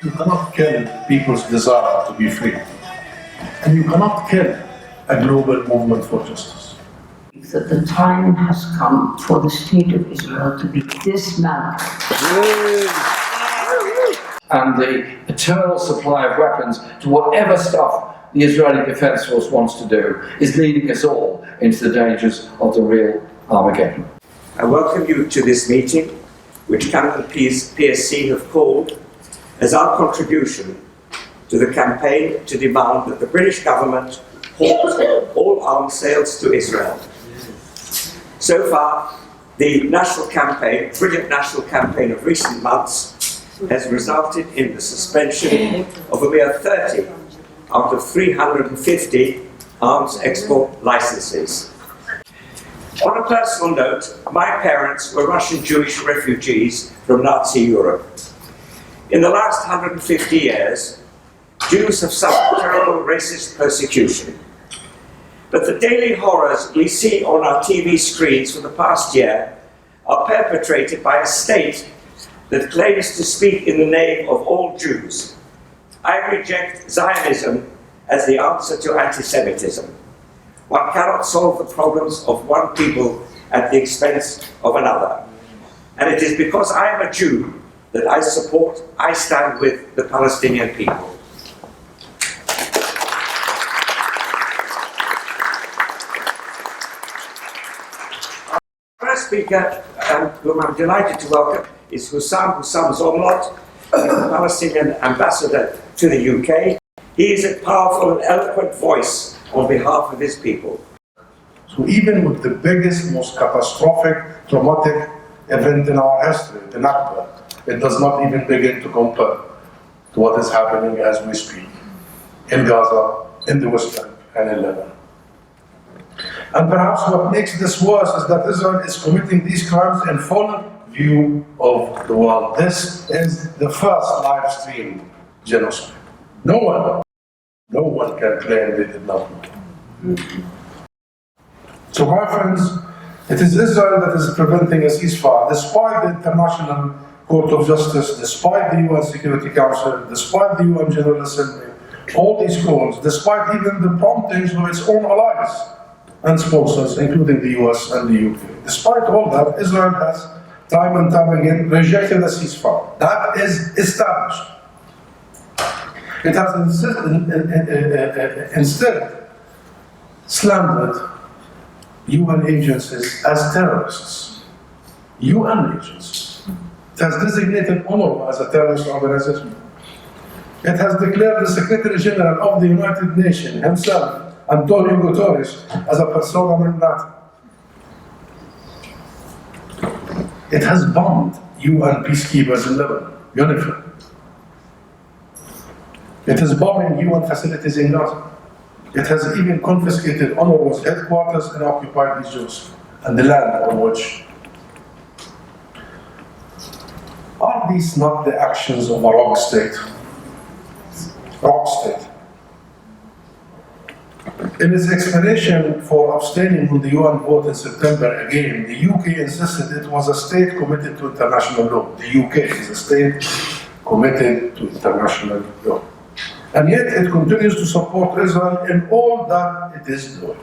You cannot kill people's desire to be free. And you cannot kill a global movement for justice. That the time has come for the state of Israel to be dismantled. And the eternal supply of weapons to whatever stuff the Israeli Defense Force wants to do is leading us all into the dangers of the real Armageddon. I welcome you to this meeting, which Camden PSC have called as our contribution to the campaign to demand that the British government halt all arms sales to Israel. So far, the national campaign, brilliant national campaign of recent months, has resulted in the suspension of a mere 30 out of 350 arms export licenses. On a personal note, my parents were Russian Jewish refugees from Nazi Europe. In the last 150 years, Jews have suffered terrible racist persecution. But the daily horrors we see on our TV screens for the past year are perpetrated by a state that claims to speak in the name of all Jews. I reject Zionism as the answer to anti-Semitism. One cannot solve the problems of one people at the expense of another. And it is because I am a Jew that I stand with the Palestinian people. Our first speaker, whom I'm delighted to welcome, is Husam Zomlot, the Palestinian ambassador to the UK. He is a powerful and eloquent voice on behalf of his people. So even with the biggest, most catastrophic, traumatic event in our history, the Nakba, it does not even begin to compare to what is happening as we speak in Gaza, in the West Bank, and in Lebanon. And perhaps what makes this worse is that Israel is committing these crimes in full view of the world. This is the first live stream genocide. No one can claim they did not know. So my friends, it is Israel that is preventing a ceasefire, despite the International Court of Justice, despite the UN Security Council, despite the UN General Assembly, all these calls, despite even the promptings of its own allies and sponsors, including the US and the UK. Despite all that, Israel has time and time again rejected a ceasefire. That is established. It has instead slandered UN agencies as terrorists. UN agencies. It has designated UNRWA as a terrorist organization. It has declared the Secretary General of the United Nations himself, Antonio Guterres, as a persona non grata. It has bombed UN peacekeepers in Lebanon, UNIFIL. It is bombing UN facilities in Gaza. It has even confiscated UNRWA's headquarters and occupied East Jerusalem and the land on which. Are these not the actions of a rogue state? Rogue state. In its explanation for abstaining on the UN vote in September, again, the UK insisted it was a state committed to international law. The UK is a state committed to international law. And yet it continues to support Israel in all that it is doing.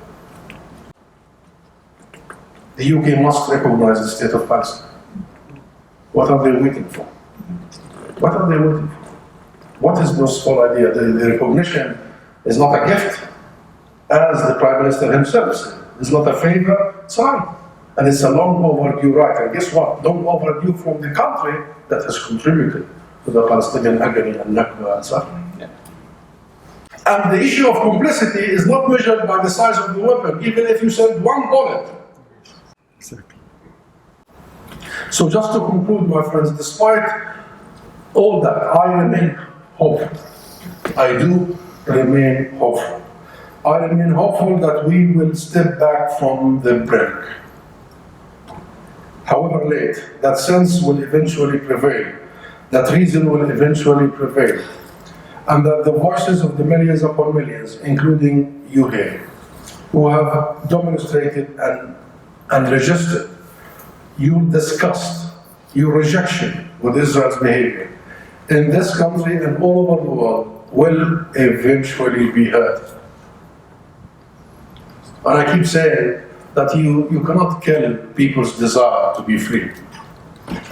The UK must recognize the state of Palestine. What are they waiting for? What are they waiting for? What is this whole idea? The recognition is not a gift, as the Prime Minister himself said. It's not a favor, it's right. And it's a long overdue right. And guess what? Long overdue from the country that has contributed to the Palestinian agony and Nakba and suffering. And the issue of complicity is not measured by the size of the weapon, even if you send one bullet. Exactly. So just to conclude, my friends, despite all that, I remain hopeful. I do remain hopeful. I remain hopeful that we will step back from the brink. However late, that sense will eventually prevail, that reason will eventually prevail, and that the voices of the millions upon millions, including you here, who have demonstrated and registered your disgust, your rejection with Israel's behavior, in this country and all over the world will eventually be heard. And I keep saying that you cannot kill people's desire to be free.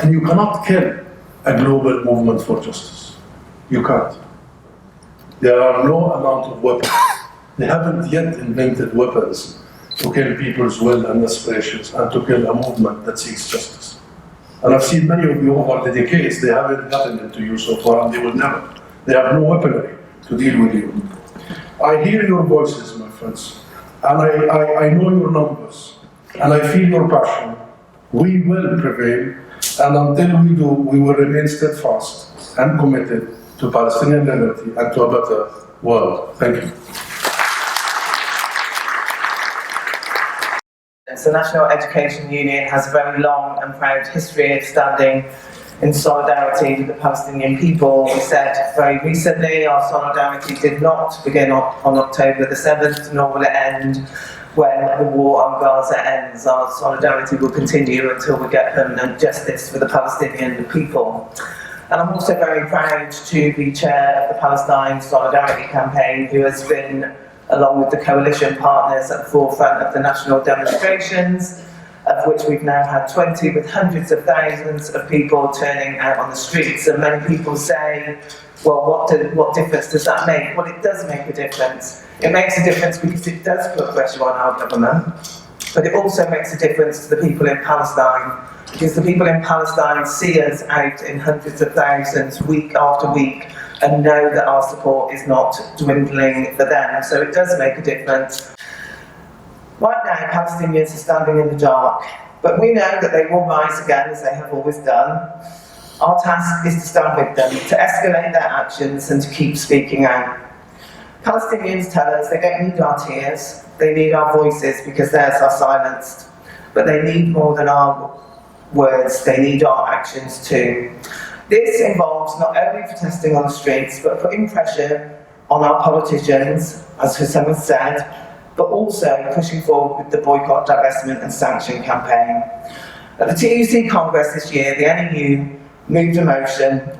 And you cannot kill a global movement for justice. You can't. There are no amount of weapons. They haven't yet invented weapons to kill people's will and aspirations and to kill a movement that seeks justice. And I've seen many of you over the decades, they haven't gotten into you so far and they will never. They have no weaponry to deal with you. I hear your voices, my friends, and I know your numbers, and I feel your passion. We will prevail, and until we do, we will remain steadfast and committed to Palestinian liberty and to a better world. Thank you. The National Education Union has a very long and proud history of standing in solidarity with the Palestinian people. We said very recently our solidarity did not begin on October the 7th, nor will it end when the war on Gaza ends. Our solidarity will continue until we get permanent justice for the Palestinian people. And I'm also very proud to be chair of the Palestine Solidarity Campaign, who has been, along with the coalition partners, at the forefront of the national demonstrations, of which we've now had 20, with hundreds of thousands of people turning out on the streets. And many people say, well, what difference does that make? Well, it does make a difference. It makes a difference because it does put pressure on our government, but it also makes a difference to the people in Palestine, because the people in Palestine see us out in hundreds of thousands week after week and know that our support is not dwindling for them. So it does make a difference. Right now, Palestinians are standing in the dark, but we know that they will rise again, as they have always done. Our task is to stand with them, to escalate their actions and to keep speaking out. Palestinians tell us they don't need our tears, they need our voices because theirs are silenced. But they need more than our words, they need our actions too. This involves not only protesting on the streets, but putting pressure on our politicians, as Husam has said, but also pushing forward with the boycott, divestment and sanction campaign. At the TUC Congress this year, the NEU moved a motion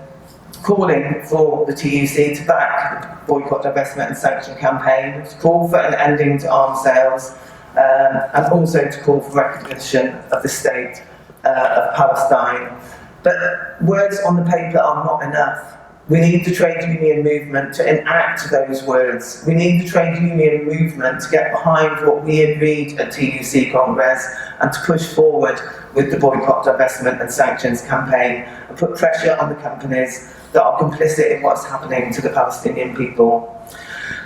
calling for the TUC to back the boycott, divestment and sanction campaign, to call for an ending to arms sales, and also to call for recognition of the state of Palestine. But words on the paper are not enough. We need the trade union movement to enact those words. We need the trade union movement to get behind what we agreed at TUC Congress and to push forward with the boycott, divestment and sanctions campaign and put pressure on the companies that are complicit in what's happening to the Palestinian people.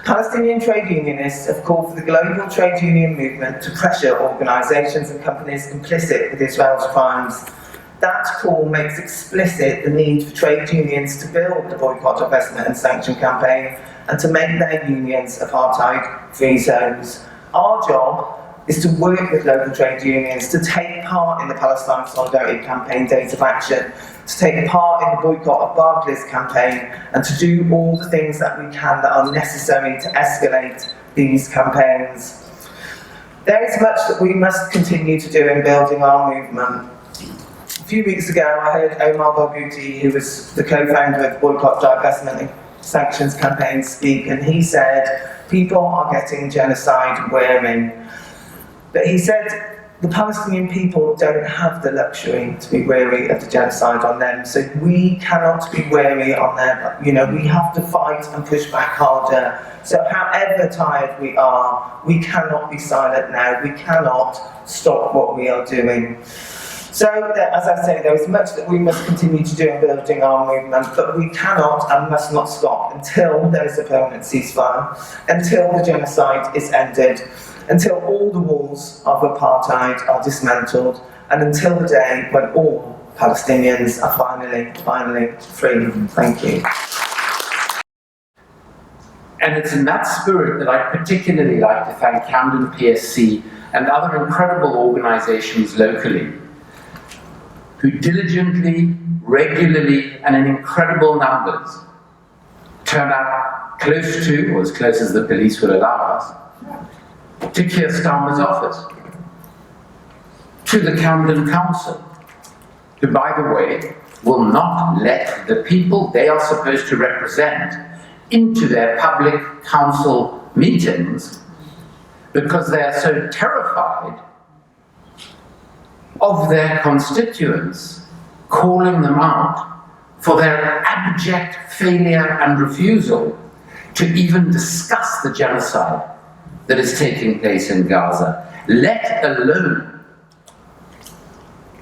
Palestinian trade unionists have called for the global trade union movement to pressure organisations and companies complicit with Israel's crimes. That call makes explicit the need for trade unions to build the boycott, divestment and sanction campaign and to make their unions apartheid-free zones. Our job is to work with local trade unions to take part in the Palestine Solidarity Campaign Days of Action, to take part in the boycott of Barclays campaign and to do all the things that we can that are necessary to escalate these campaigns. There is much that we must continue to do in building our movement. A few weeks ago, I heard Omar Barghouti, who was the co-founder of the Boycott, Divestment and Sanctions campaign, speak, and he said, people are getting genocide weary. But he said, the Palestinian people don't have the luxury to be weary of the genocide on them, so we cannot be weary on them. You know, we have to fight and push back harder. So however tired we are, we cannot be silent now. We cannot stop what we are doing. So, as I say, there is much that we must continue to do in building our movement, but we cannot and must not stop until there is a permanent ceasefire, until the genocide is ended, until all the walls of apartheid are dismantled, and until the day when all Palestinians are finally free. Thank you. And it's in that spirit that I'd particularly like to thank Camden PSC and other incredible organisations locally, who diligently, regularly, and in incredible numbers turn up close to, or as close as the police would allow us, to Keir Starmer's office, to the Camden Council, who, by the way, will not let the people they are supposed to represent into their public council meetings because they are so terrified of their constituents calling them out for their abject failure and refusal to even discuss the genocide that is taking place in Gaza, let alone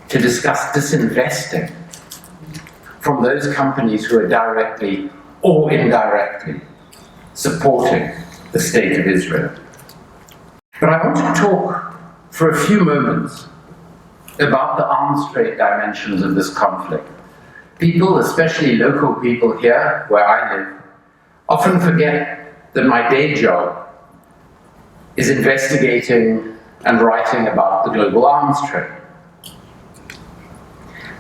to discuss disinvesting from those companies who are directly or indirectly supporting the state of Israel. But I want to talk for a few moments about the arms trade dimensions of this conflict. People, especially local people here where I live, often forget that my day job is investigating and writing about the global arms trade.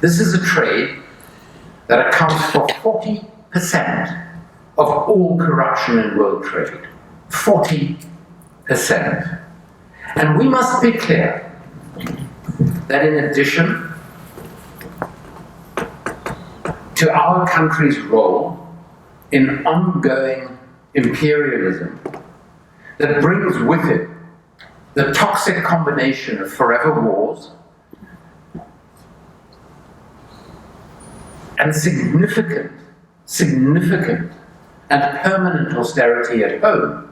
This is a trade that accounts for 40% of all corruption in world trade. 40%. And we must be clear that in addition to our country's role in ongoing imperialism that brings with it the toxic combination of forever wars and significant and permanent austerity at home,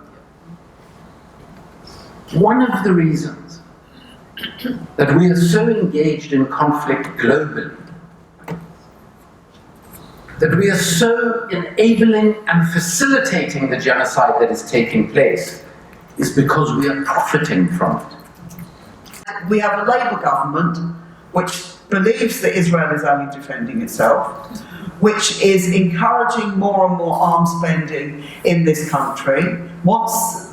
one of the reasons that we are so engaged in conflict globally, that we are so enabling and facilitating the genocide that is taking place, is because we are profiting from it. We have a Labour government which believes that Israel is only defending itself, which is encouraging more and more arms spending in this country, wants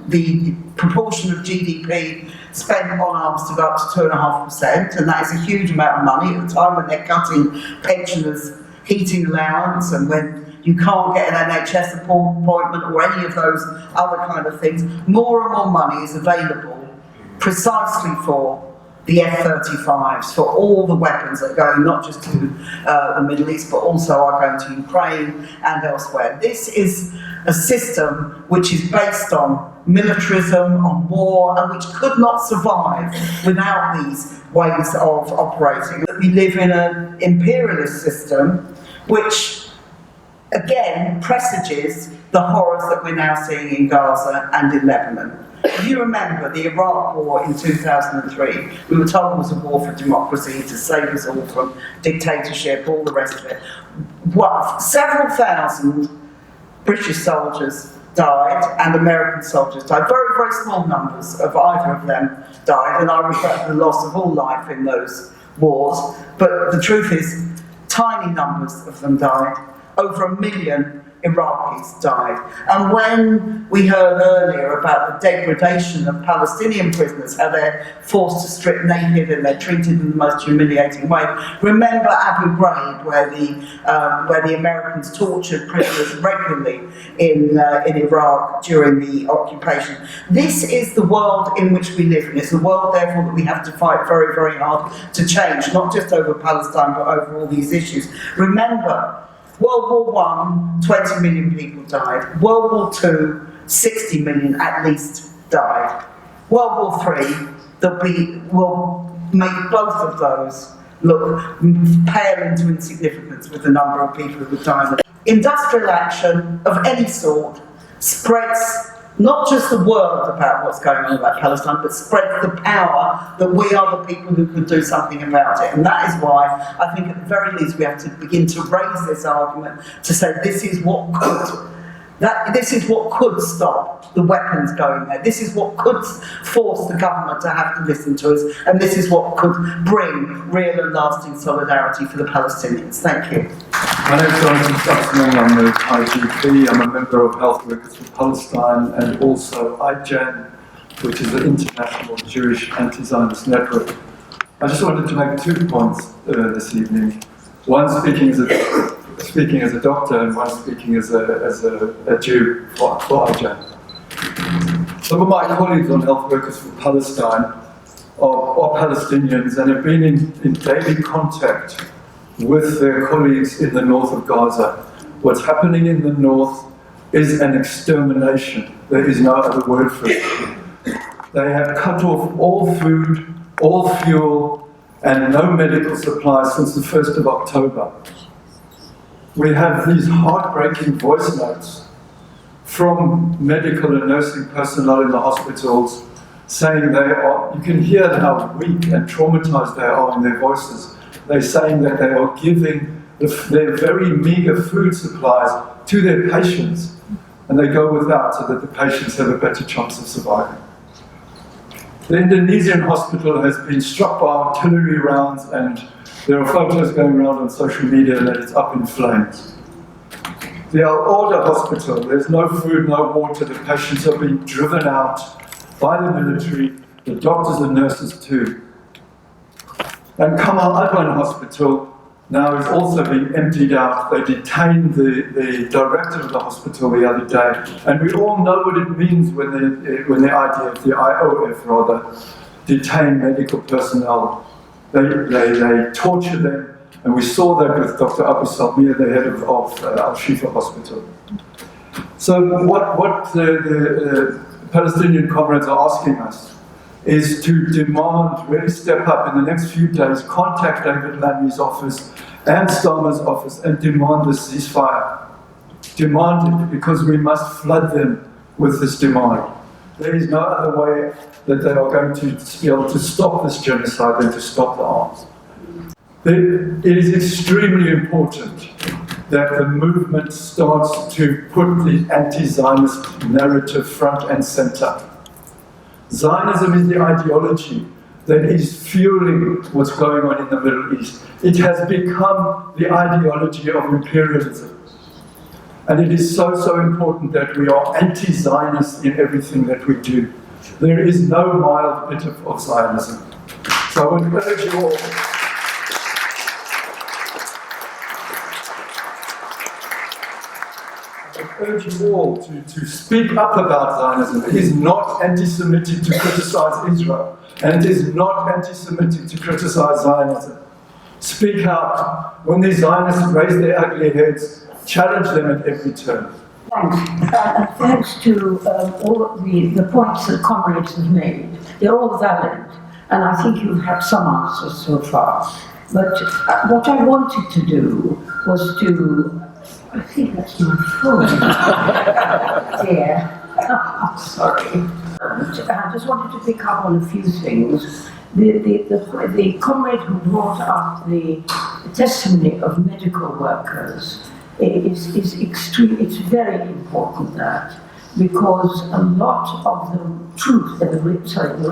the proportion of GDP spent on arms to go up to 2.5%, and that is a huge amount of money at a time when they're cutting pensioners' heating allowance and when you can't get an NHS appointment or any of those other kind of things. More and more money is available precisely for the F-35s, for all the weapons that are going not just to the Middle East, but also are going to Ukraine and elsewhere. This is a system which is based on militarism, on war, and which could not survive without these ways of operating. We live in an imperialist system which, again, presages the horrors that we're now seeing in Gaza and in Lebanon. If you remember the Iraq War in 2003, we were told it was a war for democracy, to save us all from dictatorship, all the rest of it. Several thousand British soldiers died and American soldiers died. Very, very small numbers of either of them died, and I regret the loss of all life in those wars. But the truth is, tiny numbers of them died. Over 1 million Iraqis died. And when we heard earlier about the degradation of Palestinian prisoners, how they're forced to strip naked and they're treated in the most humiliating way, remember Abu Ghraib, where the Americans tortured prisoners regularly in Iraq during the occupation. This is the world in which we live in. It's the world, therefore, that we have to fight very, very hard to change, not just over Palestine, but over all these issues. Remember, World War I, 20 million people died. World War II, 60 million at least died. World War III, will make both of those look pale into insignificance with the number of people who died. Industrial action of any sort spreads not just the word about what's going on about Palestine, but spreads the power that we are the people who could do something about it. And that is why I think at the very least we have to begin to raise this argument to say this is what could stop the weapons going there. This is what could force the government to have to listen to us, and this is what could bring real and lasting solidarity for the Palestinians. Thank you. My name is Jonathan Stuxman. I'm the IGP. I'm a member of Health Workers for Palestine and also IGEN, which is the International Jewish Anti-Zionist Network. I just wanted to make 2 points this evening. One, speaking as a doctor, and one speaking as a Jew for IGEN. Some of my colleagues on Health Workers for Palestine are Palestinians and have been in daily contact with their colleagues in the north of Gaza. What's happening in the north is an extermination. There is no other word for it. They have cut off all food, all fuel, and no medical supplies since the 1st of October. We have these heartbreaking voice notes from medical and nursing personnel in the hospitals saying you can hear how weak and traumatized they are in their voices. They're saying that they are giving their very meager food supplies to their patients, and they go without so that the patients have a better chance of surviving. The Indonesian hospital has been struck by artillery rounds, and there are photos going around on social media that it's up in flames. The Al Orda hospital, there's no food, no water, the patients are being driven out by the military, the doctors and nurses too. And Kamal Adwan Hospital now is also being emptied out. They detained the director of the hospital the other day. And we all know what it means when the IDF, the IOF rather, detain medical personnel. They torture them. And we saw that with Dr. Abu Salmir, the head of Al-Shifa Hospital. So what the Palestinian comrades are asking us is to demand, really step up in the next few days, contact David Lammy's office and Starmer's office and demand this ceasefire. Demand it, because we must flood them with this demand. There is no other way that they are going to be able to stop this genocide than to stop the arms. It is extremely important that the movement starts to put the anti-Zionist narrative front and center. Zionism is the ideology that is fueling what's going on in the Middle East. It has become the ideology of imperialism. And it is so important that we are anti-Zionist in everything that we do. There is no mild bit of Zionism. So I would urge you all, to speak up about Zionism. It is not anti-Semitic to criticize Israel, and it is not anti-Semitic to criticize Zionism. Speak out. When the Zionists raise their ugly heads, challenge them at every turn. Thanks. Thanks to all the points that comrades have made. They're all valid, and I think you've had some answers so far. But what I wanted to do was to, I think that's my phone. Yeah. Sorry. I just wanted to pick up on a few things. The comrade who brought up the testimony of medical workers is extreme. It's very important that, because a lot of the truth, the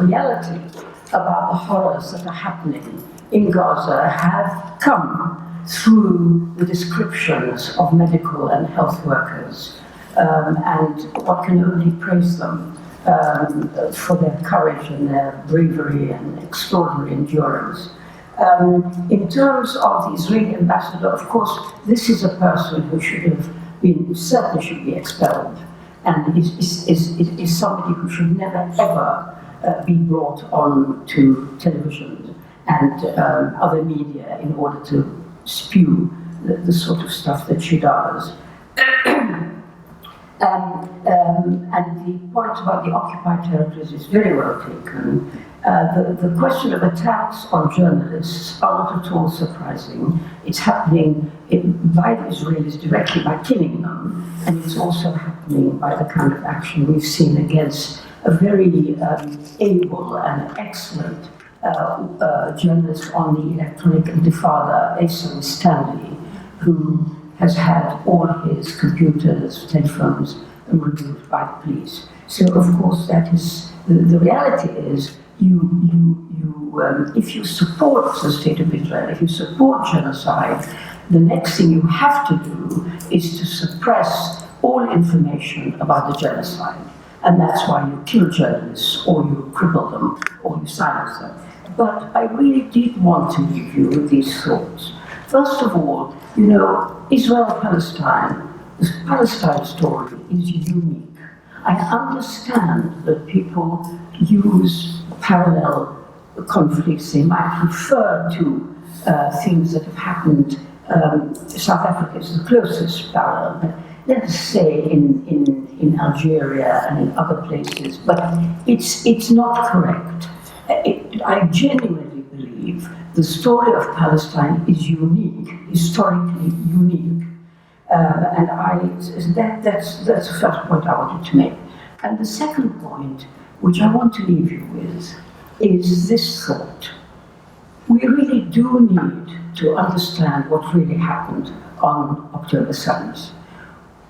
reality about the horrors that are happening in Gaza have come through the descriptions of medical and health workers, and one can only praise them for their courage and their bravery and extraordinary endurance. In terms of the Israeli ambassador, of course, this is a person who certainly should be expelled, and is somebody who should never ever be brought on to television and other media in order to spew the sort of stuff that she does. And the point about the occupied territories is very well taken. The question of attacks on journalists are not at all surprising. It's happening by the Israelis directly by killing them, and it's also happening by the kind of action we've seen against a very able and excellent journalist on the electronic intifada, Asa Stanley, who has had all his computers, telephones removed by the police. So of course that is, the reality is, if you support the state of Israel, if you support genocide, the next thing you have to do is to suppress all information about the genocide. And that's why you kill journalists, or you cripple them, or you silence them. But I really did want to leave you with these thoughts. First of all, Israel-Palestine, the Palestine story is unique. I understand that people use parallel conflicts. They might refer to things that have happened. South Africa is the closest parallel, but let us say in Algeria and in other places, but it's not correct. I genuinely believe the story of Palestine is unique, historically unique. That's the first point I wanted to make. And the second point, which I want to leave you with, is this thought. We really do need to understand what really happened on October 7th.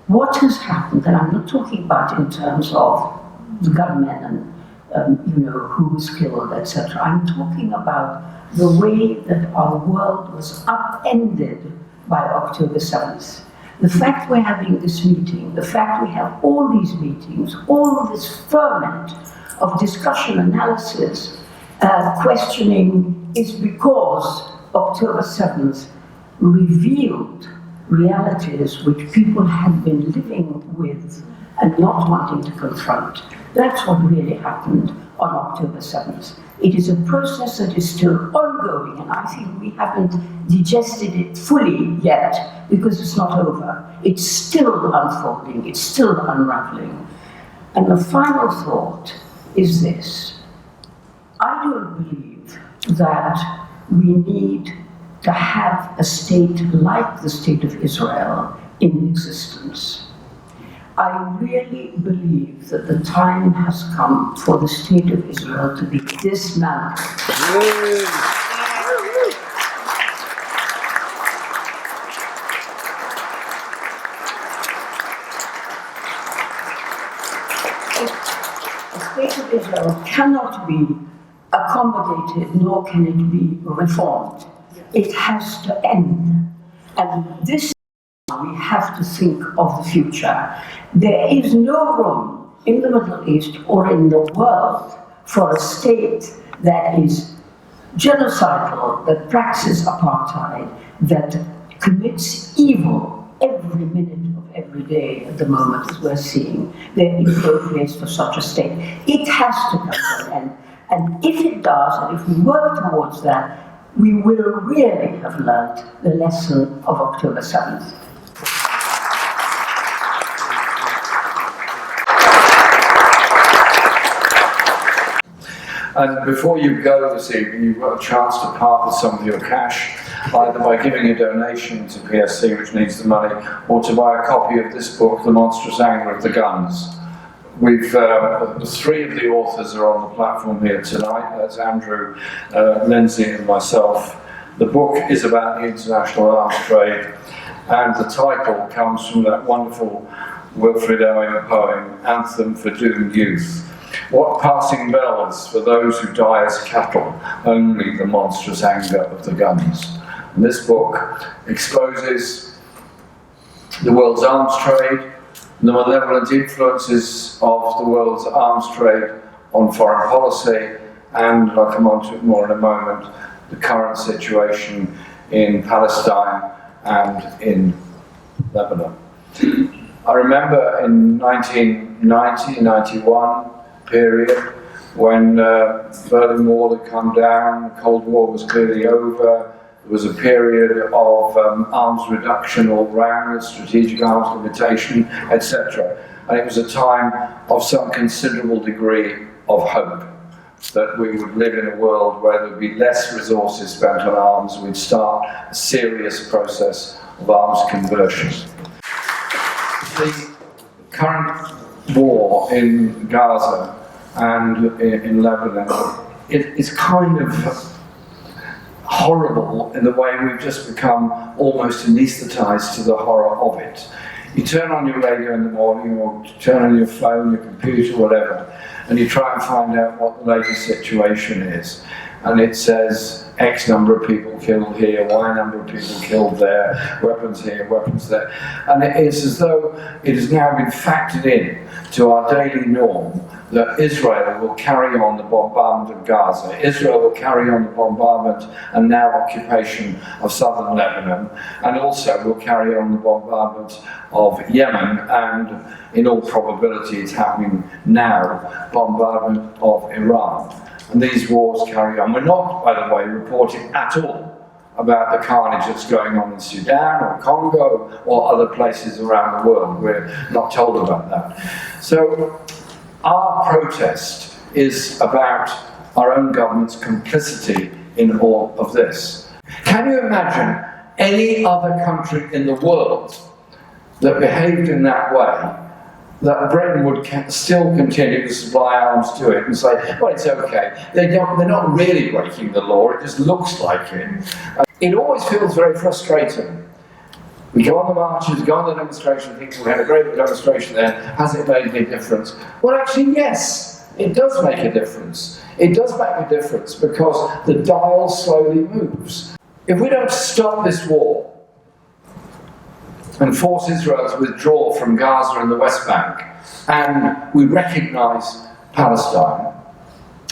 What has happened, and I'm not talking about in terms of the gunmen and who was killed, etc. I'm talking about the way that our world was upended by October 7th. The fact we're having this meeting, the fact we have all these meetings, all of this ferment of discussion, analysis, questioning, is because October 7th revealed realities which people had been living with and not wanting to confront. That's what really happened on October 7th. It is a process that is still ongoing, and I think we haven't digested it fully yet because it's not over. It's still unfolding, it's still unraveling. And the final thought is this. I don't believe that we need to have a state like the State of Israel in existence. I really believe that the time has come for the State of Israel to be dismantled. The State of Israel cannot be accommodated, nor can it be reformed. It has to end. And this, we have to think of the future. There is no room in the Middle East or in the world for a state that is genocidal, that practices apartheid, that commits evil every minute of every day at the moment, as we're seeing. There is no place for such a state. It has to come to an end. And if it does, and if we work towards that, we will really have learned the lesson of October 7th. And before you go this evening, you've got a chance to part with some of your cash, either by giving a donation to PSC, which needs the money, or to buy a copy of this book, The Monstrous Anger of the Guns. We've, three of the authors are on the platform here tonight. That's Andrew, Lyndsey and myself. The book is about the international arms trade, and the title comes from that wonderful Wilfred Owen poem, Anthem for Doomed Youth. What passing bells for those who die as cattle, only the monstrous anger of the guns. And this book exposes the world's arms trade, the malevolent influences of the world's arms trade on foreign policy, and I'll come on to it more in a moment, the current situation in Palestine and in Lebanon. I remember in 1990-91 period when Berlin Wall had come down, the Cold War was clearly over. There was a period of arms reduction all round, strategic arms limitation, etc. And it was a time of some considerable degree of hope that we would live in a world where there would be less resources spent on arms. We'd start a serious process of arms conversion. The current war in Gaza and in Lebanon, it's kind of horrible in the way we've just become almost anaesthetised to the horror of it. You turn on your radio in the morning, or turn on your phone, your computer, whatever, and you try and find out what the latest situation is. And it says X number of people killed here, Y number of people killed there, weapons here, weapons there. And it is as though it has now been factored in to our daily norm that Israel will carry on the bombardment of Gaza. Israel will carry on the bombardment and now occupation of southern Lebanon, and also will carry on the bombardment of Yemen, and in all probability it's happening now, bombardment of Iran. And these wars carry on. We're not, by the way, reporting at all about the carnage that's going on in Sudan or Congo or other places around the world. We're not told about that. So our protest is about our own government's complicity in all of this. Can you imagine any other country in the world that behaved in that way, that Britain would still continue to supply arms to it and say, well, it's okay. They're not really breaking the law, it just looks like it. It always feels very frustrating. We go on the marches, go on the demonstration, think we had a great demonstration there, has it made any difference? Well, actually, yes, it does make a difference. It does make a difference because the dial slowly moves. If we don't stop this war and force Israel to withdraw from Gaza and the West Bank, and we recognise Palestine,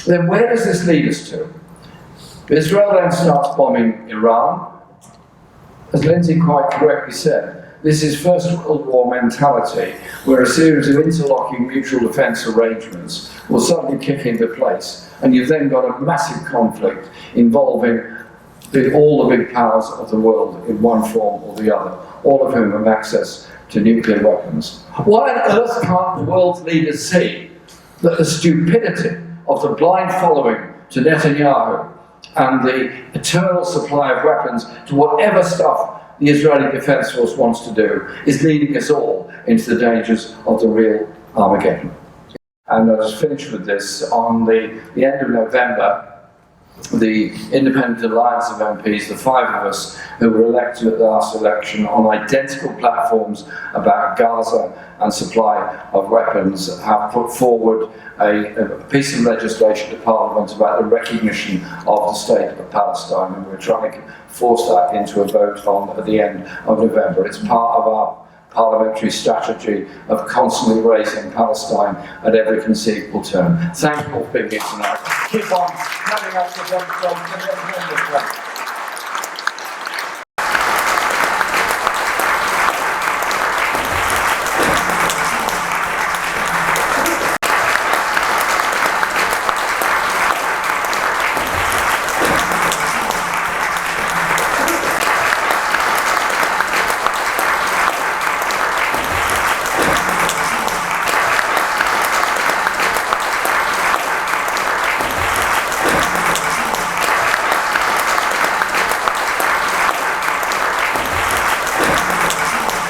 then where does this lead us to? Israel then starts bombing Iran. As Lyndsey quite correctly said, this is First World War mentality, where a series of interlocking mutual defence arrangements will suddenly kick into place, and you've then got a massive conflict involving all the big powers of the world in one form or the other, all of whom have access to nuclear weapons. Why on earth can't the world's leaders see that the stupidity of the blind following to Netanyahu and the eternal supply of weapons to whatever stuff the Israeli Defence Force wants to do is leading us all into the dangers of the real Armageddon? And I'll just finish with this. On the end of November, the Independent Alliance of MPs, the 5 of us who were elected at the last election on identical platforms about Gaza and supply of weapons, have put forward a piece of legislation to Parliament about the recognition of the state of Palestine, and we're trying to force that into a vote at the end of November. It's part of our parliamentary strategy of constantly raising Palestine at every conceivable turn. Thank you all for being here tonight. Keep on coming up to them.